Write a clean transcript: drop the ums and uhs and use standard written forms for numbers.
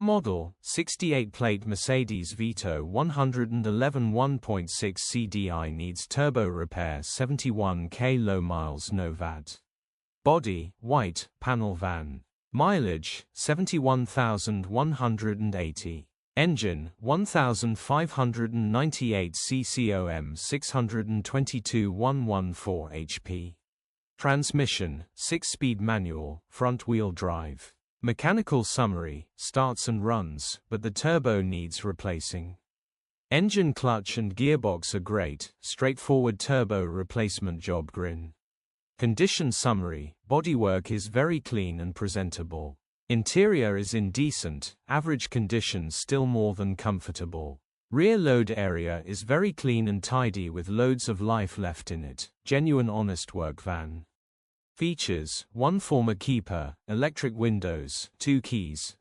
Model, 68 Plate Mercedes Vito 111 1.6 CDI needs turbo repair 71k low miles no VAT. Body, white, panel van. Mileage, 71,180. Engine, 1,598 CCOM 622 114 HP. Transmission, 6-speed manual, front-wheel drive. Mechanical summary, starts and runs, but the turbo needs replacing. Engine, clutch and gearbox are great, straightforward turbo replacement job grin. Condition summary, bodywork is very clean and presentable. Interior is in decent, average condition, still more than comfortable. Rear load area is very clean and tidy with loads of life left in it. Genuine honest work van. Features, 1 former keeper, electric windows, 2 keys,